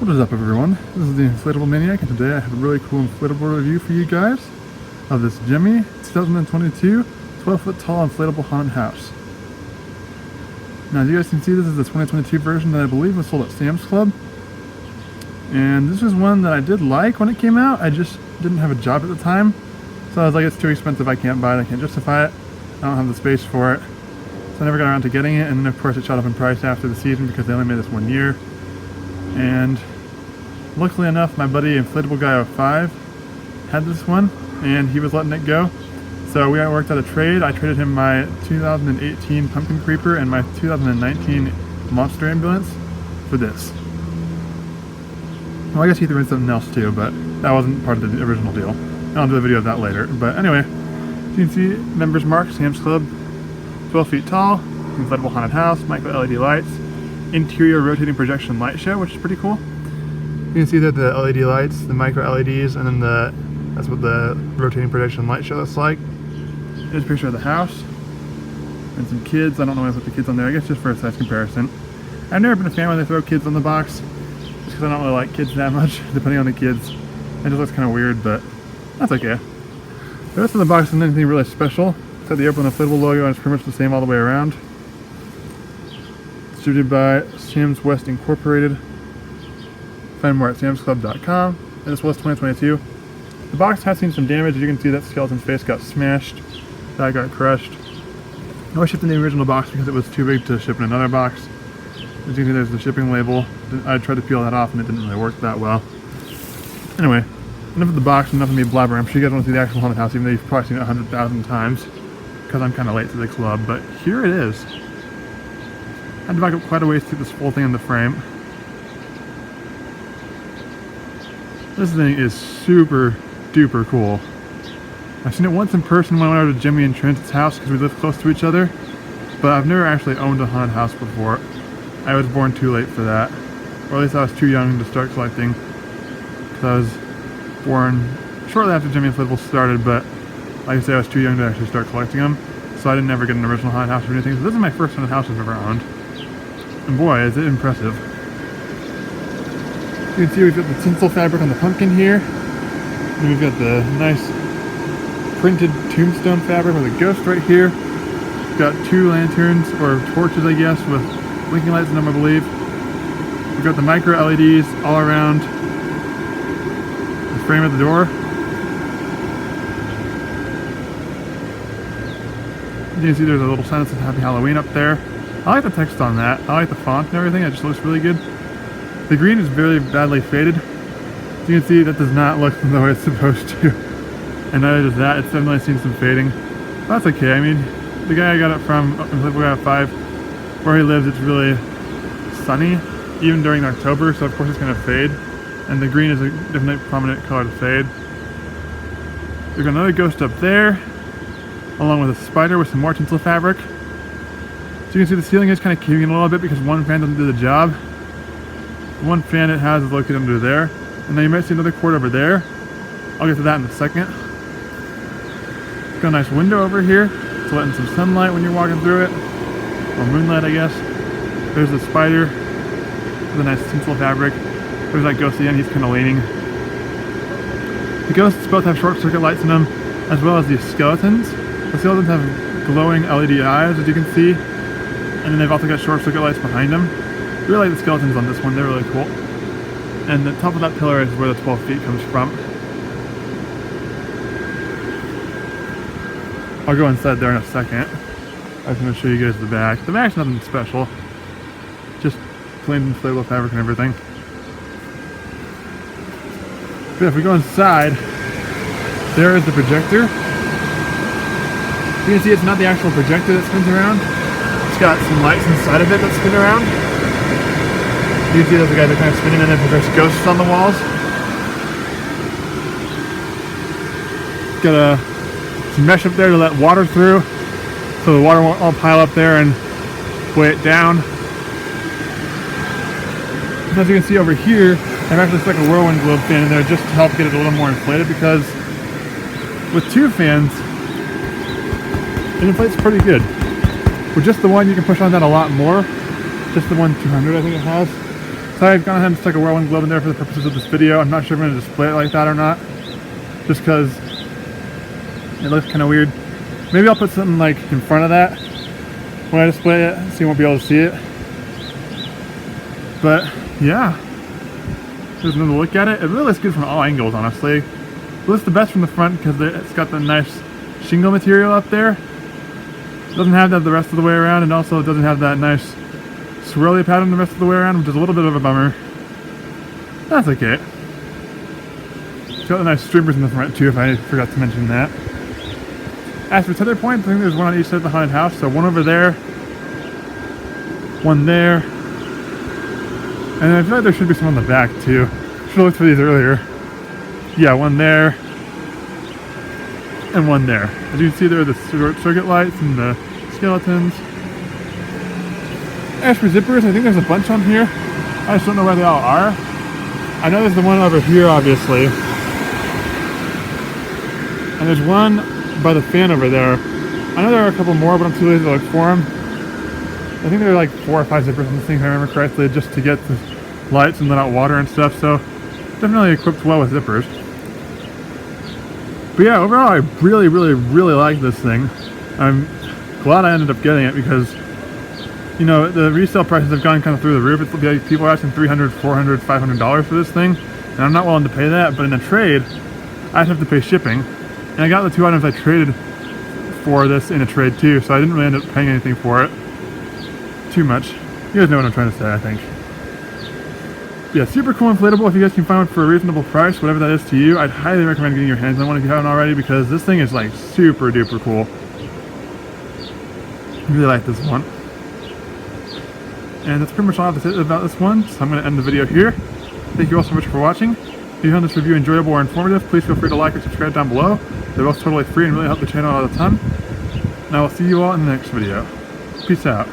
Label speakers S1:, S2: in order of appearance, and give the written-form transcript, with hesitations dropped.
S1: What is up, everyone? This is the Inflatable Maniac, and today I have a really cool inflatable review for you guys of this Gemmy 2022 12-foot tall inflatable haunted house. Now, as you guys can see, this is the 2022 version that I believe was sold at Sam's Club. And this was one that I did like when it came out. I just didn't have a job at the time, so I was like, it's too expensive, I can't buy it, I can't justify it, I don't have the space for it. So I never got around to getting it, and then of course it shot up in price after the season because they only made this 1 year. And luckily enough, my buddy Inflatable Guy 05 had this one, and he was letting it go. So we worked out a trade. I traded him my 2018 Pumpkin Creeper and my 2019 Monster Ambulance for this. Well, I guess he threw in something else too, but that wasn't part of the original deal. And I'll do a video of that later. But anyway, you can see members mark, Sam's Club, 12 feet tall, inflatable haunted house, micro LED lights, interior rotating projection light show, which is pretty cool. You can see that the LED lights, the micro LEDs, and then that's what the rotating projection light show looks like. Here's a picture of the house and some kids. I don't know why I put the kids on there. I guess just for a size comparison. I've never been a fan when they throw kids on the box, just because I don't really like kids that much, depending on the kids. It just looks kind of weird, but that's okay. The rest of the box isn't anything really special. It's got the Open Inflatable logo, and it's pretty much the same all the way around. Distributed by Sam's West Incorporated. Find more at samsclub.com. And this was 2022. The box has seen some damage. As you can see, that skeleton's face got smashed. That got crushed. I was shipped in the original box because it was too big to ship in another box. As you can see, there's the shipping label. I tried to peel that off and it didn't really work that well. Anyway, enough of the box, enough of me blabbering. I'm sure you guys want to see the actual haunted house, even though you've probably seen it 100,000 times, because I'm kind of late to the club, but here it is. I had to back up quite a ways to get this full thing in the frame. This thing is super duper cool. I've seen it once in person when I went over to Gemmy and Trent's house because we live close to each other, but I've never actually owned a haunted house before. I was born too late for that, or at least I was too young to start collecting, because I was born shortly after Gemmy Inflatable started, but like I say, I was too young to actually start collecting them, so I didn't ever get an original haunted house or anything. So this is my first haunted house I've ever owned, and boy, is it impressive. You can see we've got the tinsel fabric on the pumpkin here, and we've got the nice printed tombstone fabric with a ghost right here. We've got two lanterns, or torches I guess, with blinking lights in them I believe. We've got the micro LEDs all around the frame of the door. You can see there's a little sign that says Happy Halloween up there. I like the text on that. I like the font and everything. It just looks really good. The green is very badly faded. As you can see, that does not look the way it's supposed to. And neither does that. It's definitely seen some fading. But that's okay. I mean, the guy I got it from, Inflatable Guy 5, where he lives, it's really sunny, even during October, so of course it's going to fade. And the green is a definitely prominent color to fade. There's another ghost up there, along with a spider with some more tinsel fabric. So you can see the ceiling is kind of caving in a little bit because one fan doesn't do the job. The one fan it has is located under there. And then you might see another cord over there. I'll get to that in a second. Got a nice window over here to let in some sunlight when you're walking through it. Or moonlight, I guess. There's the spider with a nice tinsel fabric. There's that ghost again, he's kind of leaning. The ghosts both have short circuit lights in them, as well as the skeletons. The skeletons have glowing LED eyes, as you can see. And then they've also got short circuit lights behind them. I really like the skeletons on this one, they're really cool. And the top of that pillar is where the 12 feet comes from. I'll go inside there in a second. I was going to show you guys the back. The back's nothing special. Just plain inflatable fabric and everything. But if we go inside, there is the projector. You can see it's not the actual projector that spins around. It's got some lights inside of it that spin around. You can see those guys are kind of spinning in it because there's ghosts on the walls. Got some mesh up there to let water through, so the water won't all pile up there and weigh it down. And as you can see over here, I've actually stuck a whirlwind globe fan in there just to help get it a little more inflated, because with two fans, it inflates pretty good. With just the one, you can push on that a lot more. Just the one 200, I think it has. So I've gone ahead and stuck a whirlwind globe in there for the purposes of this video. I'm not sure if I'm going to display it like that or not, just because it looks kind of weird. Maybe I'll put something like in front of that when I display it, so you won't be able to see it. But yeah, there's another look at it. It really looks good from all angles, honestly. It looks the best from the front because it's got the nice shingle material up there. It doesn't have that the rest of the way around, and also it doesn't have that nice swirly pattern the rest of the way around, which is a little bit of a bummer. That's okay. It's got the nice streamers in the front too, if I forgot to mention that. As for tether points, I think there's one on each side of the haunted house, so one over there, one there, and I feel like there should be some on the back too. Should have looked for these earlier. Yeah, one there, and one there. As you can see, there are the short circuit lights and the skeletons. As for zippers, I think there's a bunch on here. I just don't know where they all are. I know there's the one over here, obviously. And there's one by the fan over there. I know there are a couple more, but I'm too lazy to look for them. I think there are like 4 or 5 zippers in this thing, if I remember correctly, just to get the lights and let out water and stuff, so definitely equipped well with zippers. But yeah, overall I really like this thing. I'm glad I ended up getting it because, you know, the resale prices have gone kind of through the roof. It's like people are asking $300, $400, $500 for this thing, and I'm not willing to pay that, but in a trade, I'd have to pay shipping. And I got the 2 items I traded for this in a trade too, so I didn't really end up paying anything for it. Too much. You guys know what I'm trying to say, I think. Yeah, super cool inflatable. If you guys can find one for a reasonable price, whatever that is to you, I'd highly recommend getting your hands on one if you haven't already, because this thing is like super duper cool. I really like this one. And that's pretty much all I have to say about this one, so I'm going to end the video here. Thank you all so much for watching. If you found this review enjoyable or informative, please feel free to like or subscribe down below. They're both totally free and really help the channel out a ton. And I will see you all in the next video. Peace out.